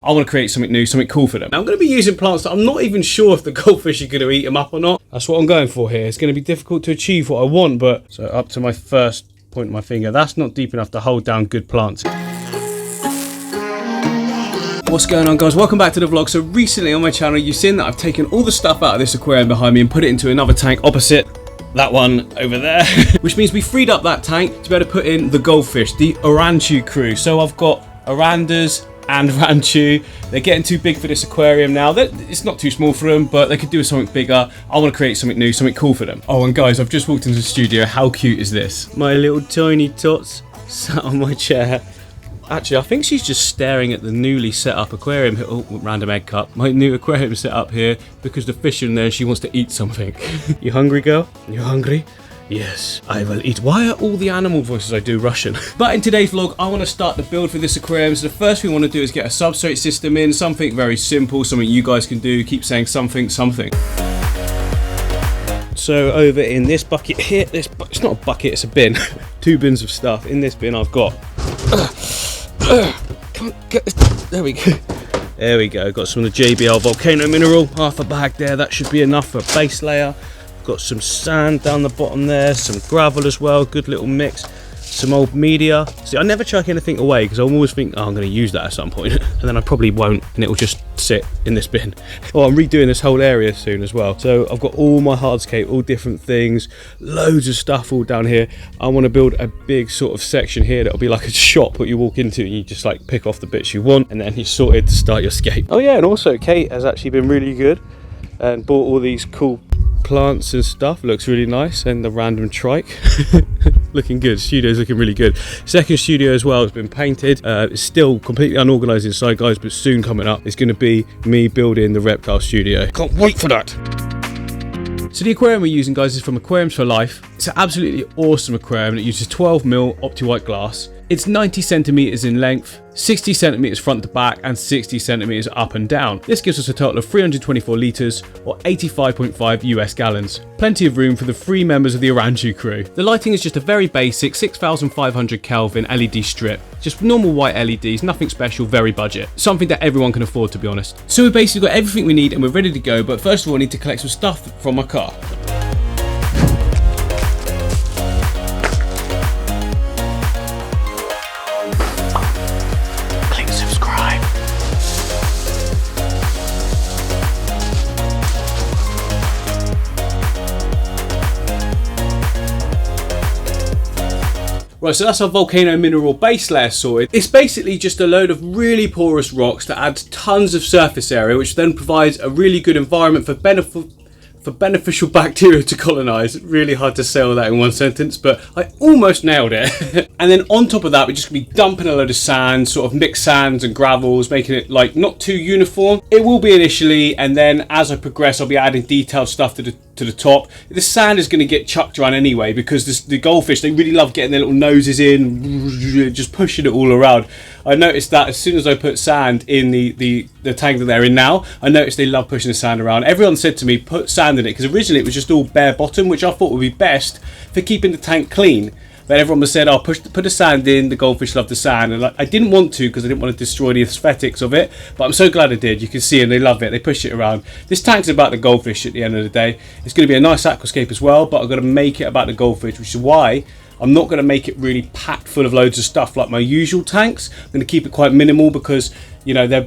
I want to create something new, something cool for them. Now, I'm going to be using plants that I'm not even sure if the goldfish are going to eat them up or not. That's what I'm going for here. It's going to be difficult to achieve what I want, but so up to my first point of my finger, that's not deep enough to hold down good plants. What's going on, guys? Welcome back to the vlog. So recently on my channel, you've seen that I've taken all the stuff out of this aquarium behind me and put it into another tank opposite that one over there. Which means we freed up that tank to be able to put in the goldfish, the Oranchu crew. So I've got Orandas and Ranchu. They're getting too big for this aquarium now. It's not too small for them, but they could do something bigger. I want to create something new, something cool for them. Oh, and guys, I've just walked into the studio. How cute is this? My little tiny tots sat on my chair. Actually, I think she's just staring at the newly set up aquarium. Oh, random egg cup. My new aquarium set up here because the fish in there, she wants to eat something. You hungry, girl? You hungry? Yes, I will eat. Why are all the animal voices I do Russian? But in today's vlog, I want to start the build for this aquarium. So the first thing we want to do is get a substrate system in, something very simple, something you guys can do. Keep saying something. So over in this bucket here, it's not a bucket, it's a bin. 2 bins of stuff. In this bin I've got... Can't get this. There we go. There we go. Got some of the JBL volcano mineral, half a bag there. That should be enough for a base layer. Got some sand down the bottom there, some gravel as well, good little mix, some old media. See, I never chuck anything away because I always think, oh, I'm going to use that at some point, and then I probably won't, and it will just sit in this bin. Oh, I'm redoing this whole area soon as well. So I've got all my hardscape, all different things, loads of stuff all down here. I want to build a big sort of section here that'll be like a shop that you walk into and you just like pick off the bits you want, and then you're sorted to start your scape. Oh yeah, and also Kate has actually been really good and bought all these cool plants and stuff. Looks really nice, and the random trike looking good. Studio's looking really good. Second studio as well has been painted. It's still completely unorganized inside, guys, but soon coming up it's going to be me building the reptile studio. Can't wait for that. So the aquarium we're using, guys, is from Aquariums for Life. It's an absolutely awesome aquarium that uses 12mm Opti-White glass. It's 90 centimeters in length, 60 centimeters front to back, and 60 centimeters up and down. This gives us a total of 324 liters, or 85.5 US gallons. Plenty of room for the 3 members of the Oranchu crew. The lighting is just a very basic 6500 Kelvin LED strip. Just normal white LEDs, nothing special, very budget. Something that everyone can afford, to be honest. So we've basically got everything we need and we're ready to go, but first of all I need to collect some stuff from my car. Right, so that's our volcano mineral base layer sorted. It's basically just a load of really porous rocks that adds tons of surface area, which then provides a really good environment for beneficial bacteria to colonize. Really hard to say all that in one sentence, but I almost nailed it. And then on top of that, we're just gonna be dumping a load of sand, sort of mixed sands and gravels, making it like not too uniform. It will be initially, and then as I progress, I'll be adding detailed stuff to the top. The sand is going to get chucked around anyway because the goldfish, they really love getting their little noses in, just pushing it all around. I noticed that as soon as I put sand in the tank that they're in now, I noticed they love pushing the sand around. Everyone said to me, put sand in it, because originally it was just all bare bottom, which I thought would be best for keeping the tank clean. But everyone said, oh, put the sand in, the goldfish love the sand. And I didn't want to because I didn't want to destroy the aesthetics of it. But I'm so glad I did. You can see, and they love it. They push it around. This tank's about the goldfish at the end of the day. It's going to be a nice aquascape as well, but I've got to make it about the goldfish, which is why I'm not going to make it really packed full of loads of stuff like my usual tanks. I'm going to keep it quite minimal because, you know, they're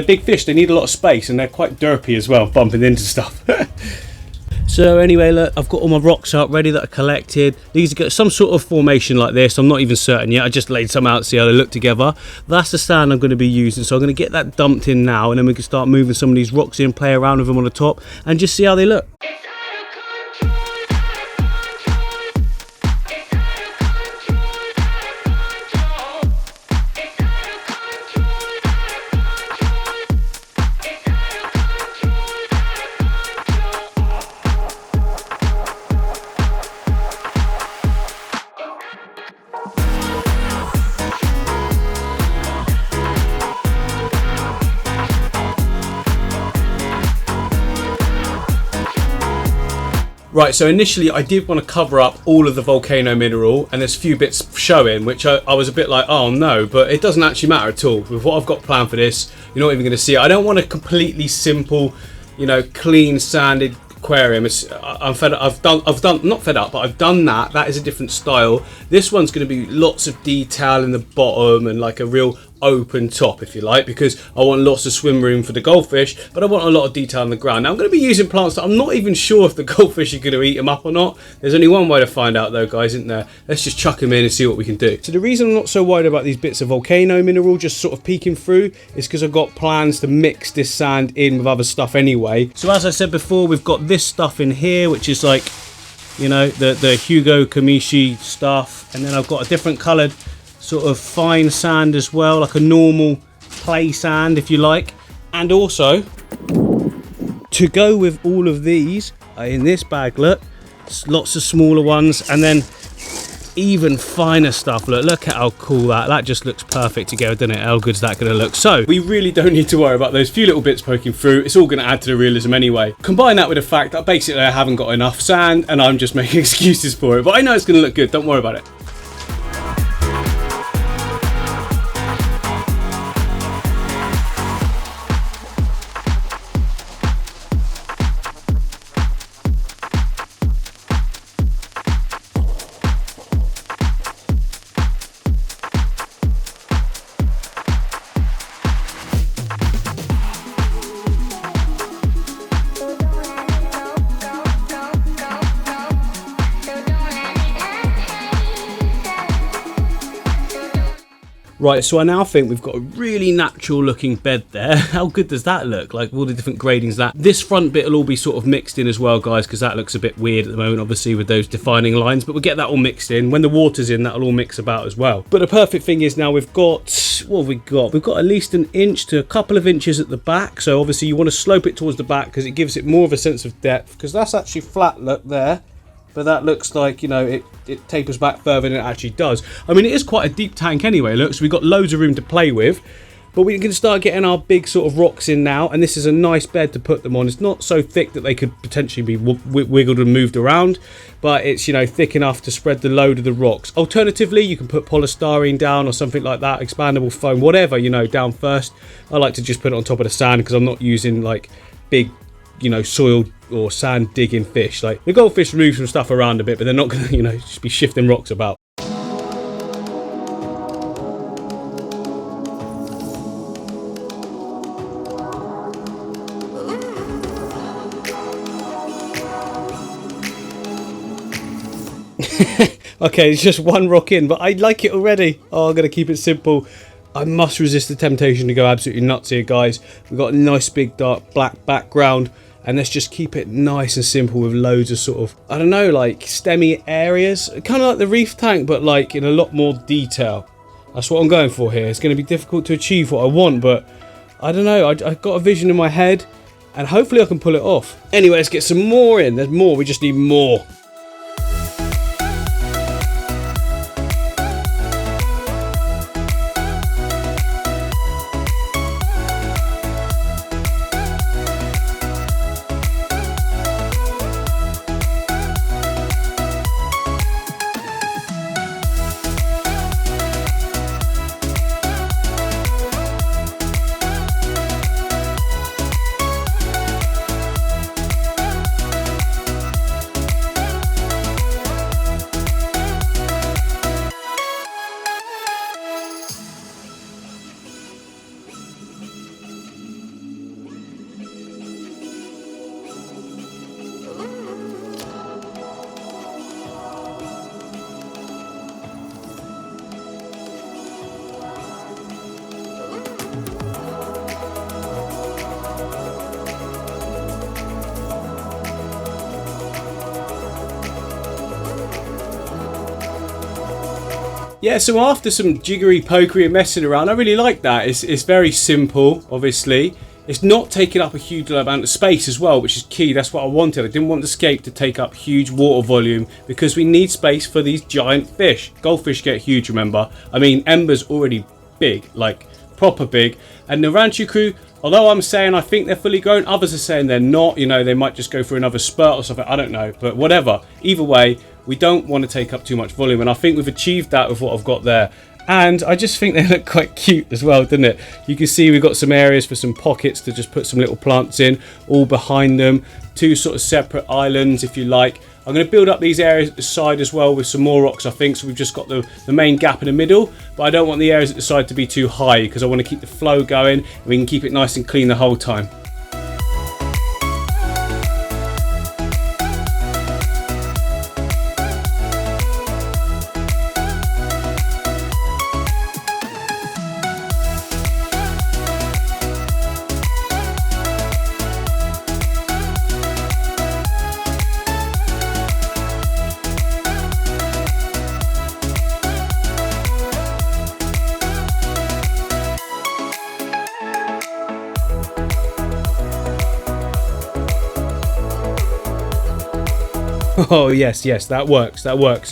big fish. They need a lot of space, and they're quite derpy as well, bumping into stuff. So anyway, look, I've got all my rocks up ready that I collected. These are some sort of formation like this. I'm not even certain yet. I just laid some out to see how they look together. That's the sand I'm going to be using. So I'm going to get that dumped in now, and then we can start moving some of these rocks in, play around with them on the top, and just see how they look. Right, so initially I did want to cover up all of the volcano mineral, and there's a few bits showing, which I was a bit like, oh no, but it doesn't actually matter at all. With what I've got planned for this, you're not even going to see it. I don't want a completely simple, you know, clean sanded aquarium. I'm fed up. I've done not fed up, but I've done that. That is a different style. This one's going to be lots of detail in the bottom and like a real open top, if you like, because I want lots of swim room for the goldfish, but I want a lot of detail on the ground. Now I'm going to be using plants that I'm not even sure if the goldfish are going to eat them up or not. There's only one way to find out though, guys, isn't there? Let's just chuck them in and see what we can do. So the reason I'm not so worried about these bits of volcano mineral just sort of peeking through is because I've got plans to mix this sand in with other stuff anyway. So as I said before, we've got this stuff in here, which is like, you know, the Hugo Kamishi stuff, and then I've got a different coloured sort of fine sand as well, like a normal clay sand if you like. And also to go with all of these in this bag, look, lots of smaller ones, and then even finer stuff. Look at how cool that just looks perfect together, doesn't it? How good's that going to look? So we really don't need to worry about those few little bits poking through. It's all going to add to the realism anyway. Combine that with the fact that basically I haven't got enough sand and I'm just making excuses for it, but I know it's going to look good. Don't worry about it. Right, so I now think we've got a really natural looking bed there. How good does that look? Like all the different gradings that. This front bit will all be sort of mixed in as well, guys, because that looks a bit weird at the moment, obviously, with those defining lines. But we'll get that all mixed in. When the water's in, that'll all mix about as well. But the perfect thing is now we've got, what have we got? We've got at least an inch to a couple of inches at the back. So obviously you want to slope it towards the back because it gives it more of a sense of depth, because that's actually flat, look there. But that looks like, you know, it tapers back further than it actually does. I mean, it is quite a deep tank anyway, look, so we've got loads of room to play with. But we can start getting our big sort of rocks in now, and this is a nice bed to put them on. It's not so thick that they could potentially be wiggled and moved around, but it's, you know, thick enough to spread the load of the rocks. Alternatively, you can put polystyrene down or something like that, expandable foam, whatever, you know, down first. I like to just put it on top of the sand because I'm not using like big, you know, soil or sand digging fish. Like the goldfish move some stuff around a bit, but they're not going to, you know, just be shifting rocks about. Okay, it's just one rock in, but I like it already. Oh, I'm going to keep it simple. I must resist the temptation to go absolutely nuts here, guys. We've got a nice big dark black background, and let's just keep it nice and simple with loads of sort of, I don't know, like stemmy areas. Kind of like the reef tank, but like in a lot more detail. That's what I'm going for here. It's going to be difficult to achieve what I want, but I don't know. I've got a vision in my head, and hopefully I can pull it off. Anyway, let's get some more in. There's more. We just need more. Yeah, so after some jiggery pokery and messing around, I really like that. It's very simple, obviously. It's not taking up a huge amount of space as well, which is key. That's what I wanted. I didn't want the scape to take up huge water volume because we need space for these giant fish. Goldfish get huge, remember. I mean, Ember's already big, like proper big. And the Ranchu crew, although I'm saying I think they're fully grown, others are saying they're not. You know, they might just go for another spurt or something. I don't know, but whatever. Either way, we don't want to take up too much volume, and I think we've achieved that with what I've got there. And I just think they look quite cute as well, doesn't it? You can see we've got some areas for some pockets to just put some little plants in, all behind them. Two sort of separate islands, if you like. I'm going to build up these areas at the side as well with some more rocks, I think. So we've just got the main gap in the middle, but I don't want the areas at the side to be too high because I want to keep the flow going and we can keep it nice and clean the whole time. Oh yes, that works.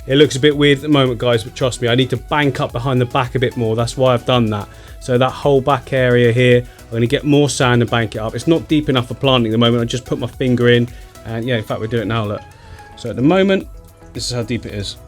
It looks a bit weird at the moment, guys, but trust me, I need to bank up behind the back a bit more. That's why I've done that. So that whole back area here, I'm going to get more sand and bank it up. It's not deep enough for planting at the moment. I just put my finger in, and yeah, in fact, we'll do it now, look. So at the moment, this is how deep it is.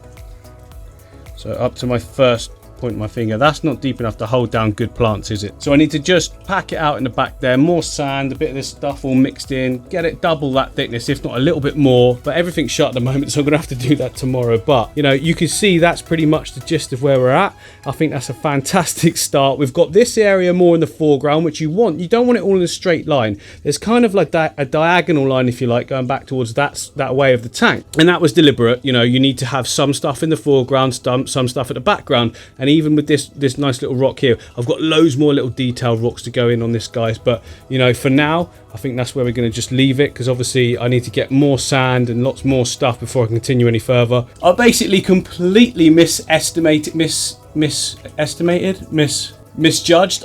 So up to my first point of my finger. That's not deep enough to hold down good plants, is it? So I need to just pack it out in the back there. More sand, a bit of this stuff all mixed in. Get it double that thickness, if not a little bit more. But everything's shut at the moment, so I'm going to have to do that tomorrow. But, you know, you can see that's pretty much the gist of where we're at. I think that's a fantastic start. We've got this area more in the foreground, which you want. You don't want it all in a straight line. There's kind of like a diagonal line, if you like, going back towards that way of the tank. And that was deliberate. You know, you need to have some stuff in the foreground, some stuff at the background. And even with this nice little rock here, I've got loads more little detailed rocks to go in on this, guys. But, you know, for now, I think that's where we're going to just leave it, because obviously I need to get more sand and lots more stuff before I continue any further. I basically completely misjudged,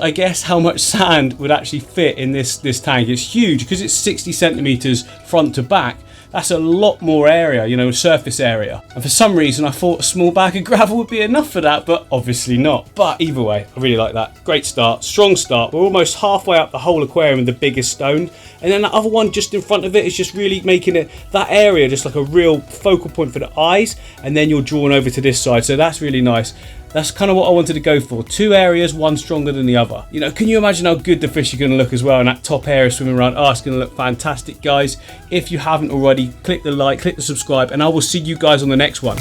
I guess, how much sand would actually fit in this tank. It's huge because it's 60 centimeters front to back. That's a lot more area, you know, surface area. And for some reason, I thought a small bag of gravel would be enough for that, but obviously not. But either way, I really like that. Great start, strong start. We're almost halfway up the whole aquarium with the biggest stone. And then the other one just in front of it is just really making it, that area, just like a real focal point for the eyes. And then you're drawn over to this side. So that's really nice. That's kind of what I wanted to go for. Two areas, one stronger than the other. You know, can you imagine how good the fish are going to look as well in that top area swimming around? Oh, it's going to look fantastic, guys. If you haven't already, click the like, click the subscribe, and I will see you guys on the next one.